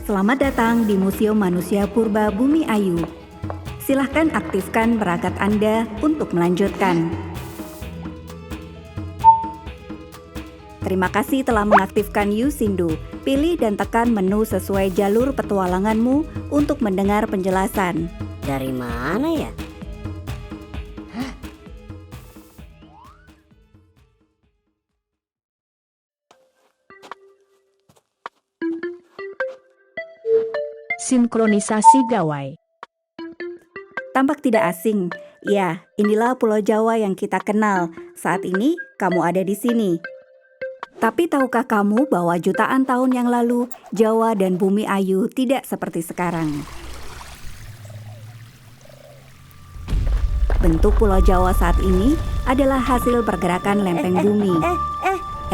Selamat datang di Museum Manusia Purba Bumi Ayu. Silahkan aktifkan perangkat Anda untuk melanjutkan. Terima kasih telah mengaktifkan Yusindu. Pilih dan tekan menu sesuai jalur petualanganmu untuk mendengar penjelasan. Dari mana ya? Sinkronisasi gawai. Tampak tidak asing. Ya, inilah Pulau Jawa yang kita kenal. Saat ini, kamu ada di sini. Tapi tahukah kamu bahwa jutaan tahun yang lalu, Jawa dan Bumi Ayu tidak seperti sekarang? Bentuk Pulau Jawa saat ini adalah hasil pergerakan lempeng bumi,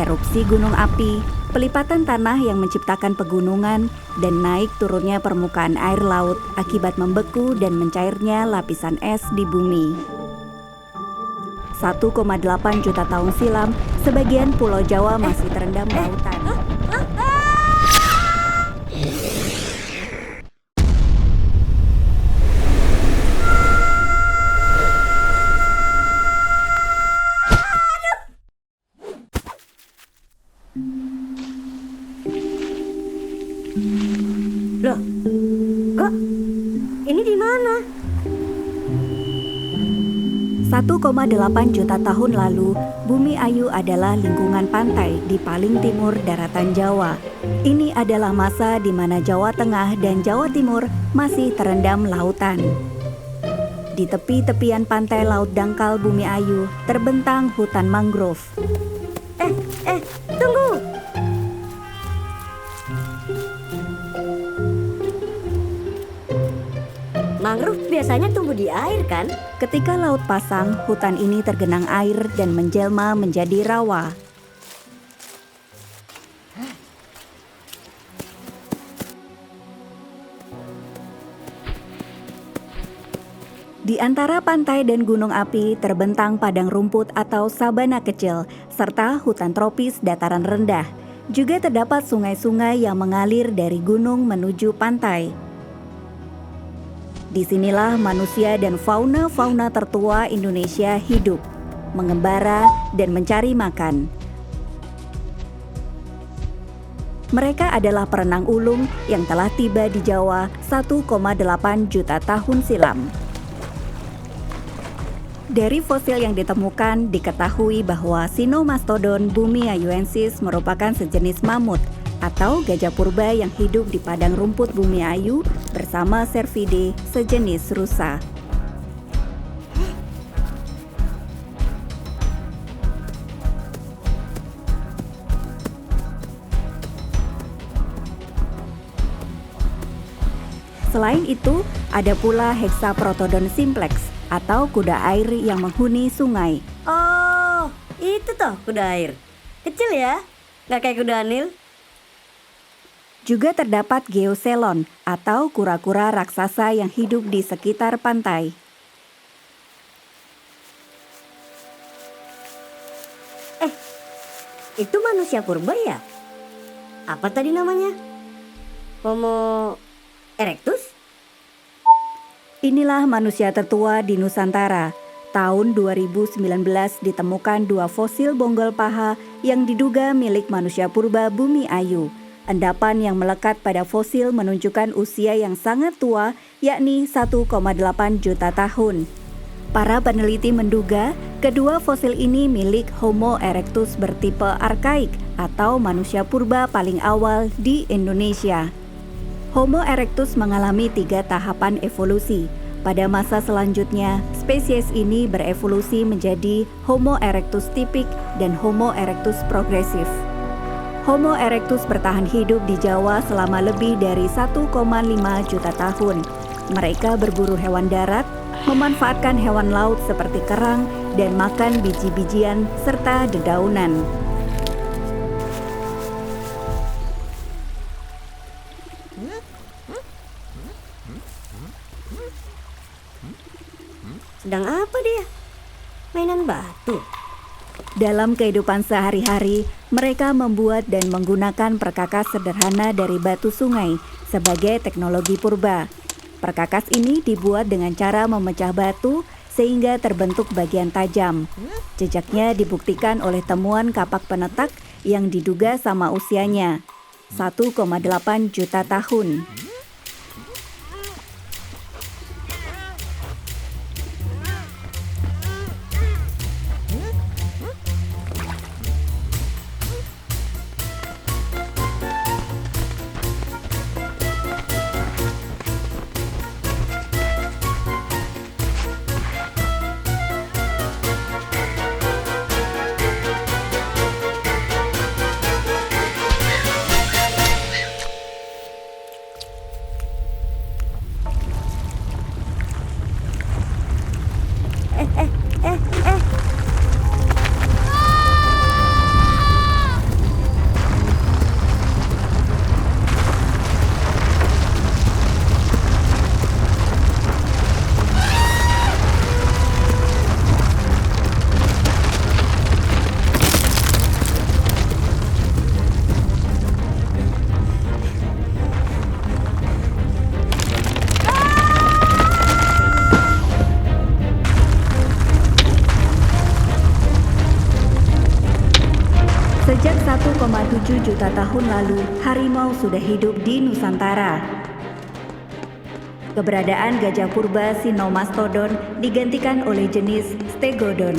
erupsi gunung api, pelipatan tanah yang menciptakan pegunungan, dan naik turunnya permukaan air laut akibat membeku dan mencairnya lapisan es di bumi. 1,8 juta tahun silam, sebagian Pulau Jawa masih terendam lautan. Loh, kok ini di mana? 1,8 juta tahun lalu, Bumi Ayu adalah lingkungan pantai di paling timur daratan Jawa. Ini adalah masa di mana Jawa Tengah dan Jawa Timur masih terendam lautan. Di tepi-tepian pantai Laut Dangkal Bumi Ayu terbentang hutan mangrove. Tunggu. Mangrove biasanya tumbuh di air kan? Ketika laut pasang, hutan ini tergenang air dan menjelma menjadi rawa. Di antara pantai dan gunung api terbentang padang rumput atau sabana kecil, serta hutan tropis dataran rendah. Juga terdapat sungai-sungai yang mengalir dari gunung menuju pantai. Disinilah manusia dan fauna-fauna tertua Indonesia hidup, mengembara, dan mencari makan. Mereka adalah perenang ulung yang telah tiba di Jawa 1,8 juta tahun silam. Dari fosil yang ditemukan, diketahui bahwa Sinomastodon bumiayuensis merupakan sejenis mamut atau gajah purba yang hidup di padang rumput Bumi Ayu bersama Cervidae, sejenis rusa. Selain itu, ada pula Hexaprotodon simplex atau kuda air yang menghuni sungai. Oh, itu toh kuda air. Kecil ya? Nggak kayak kuda Nil? Juga terdapat Geocelon atau kura-kura raksasa yang hidup di sekitar pantai. Itu manusia purba ya? Apa tadi namanya? Homo erectus? Inilah manusia tertua di Nusantara. Tahun 2019 ditemukan 2 fosil bonggol paha yang diduga milik manusia purba Bumi Ayu. Endapan yang melekat pada fosil menunjukkan usia yang sangat tua, yakni 1,8 juta tahun. Para peneliti menduga kedua fosil ini milik Homo erectus bertipe arkaik atau manusia purba paling awal di Indonesia. Homo erectus mengalami 3 tahapan evolusi. Pada masa selanjutnya, spesies ini berevolusi menjadi Homo erectus tipik dan Homo erectus progresif. Homo erectus bertahan hidup di Jawa selama lebih dari 1,5 juta tahun. Mereka berburu hewan darat, memanfaatkan hewan laut seperti kerang, dan makan biji-bijian serta dedaunan. Sedang apa dia? Mainan batu? Dalam kehidupan sehari-hari, mereka membuat dan menggunakan perkakas sederhana dari batu sungai sebagai teknologi purba. Perkakas ini dibuat dengan cara memecah batu sehingga terbentuk bagian tajam. Jejaknya dibuktikan oleh temuan kapak penetak yang diduga sama usianya, 1,8 juta tahun. Eh, eh, eh, eh. Sejak 1,7 juta tahun lalu, harimau sudah hidup di Nusantara. Keberadaan gajah purba Sinomastodon digantikan oleh jenis Stegodon.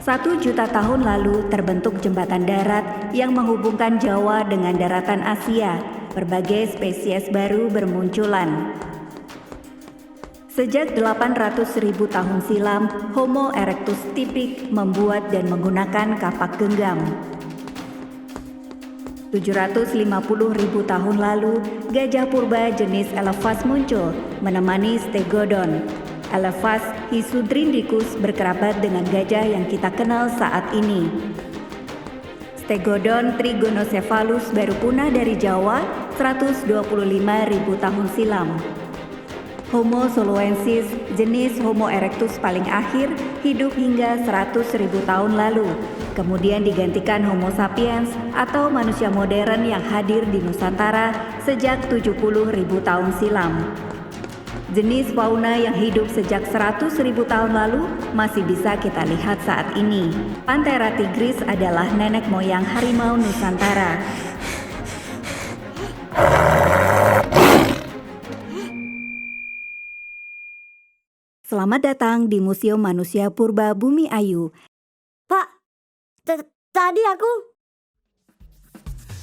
1 juta tahun lalu terbentuk jembatan darat yang menghubungkan Jawa dengan daratan Asia. Berbagai spesies baru bermunculan. Sejak 800.000 tahun silam, Homo erectus tipik membuat dan menggunakan kapak genggam. 750.000 tahun lalu, gajah purba jenis Elephas muncul, menemani Stegodon. Elephas hisudrindicus berkerabat dengan gajah yang kita kenal saat ini. Stegodon trigonocephalus baru punah dari Jawa 125.000 tahun silam. Homo soloensis, jenis Homo erectus paling akhir, hidup hingga 100.000 tahun lalu. Kemudian digantikan Homo sapiens atau manusia modern yang hadir di Nusantara sejak 70.000 tahun silam. Jenis fauna yang hidup sejak 100.000 tahun lalu masih bisa kita lihat saat ini. Panthera tigris adalah nenek moyang harimau Nusantara. Selamat datang di Museum Manusia Purba Bumi Ayu. Pak, tadi aku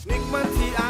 Nikmati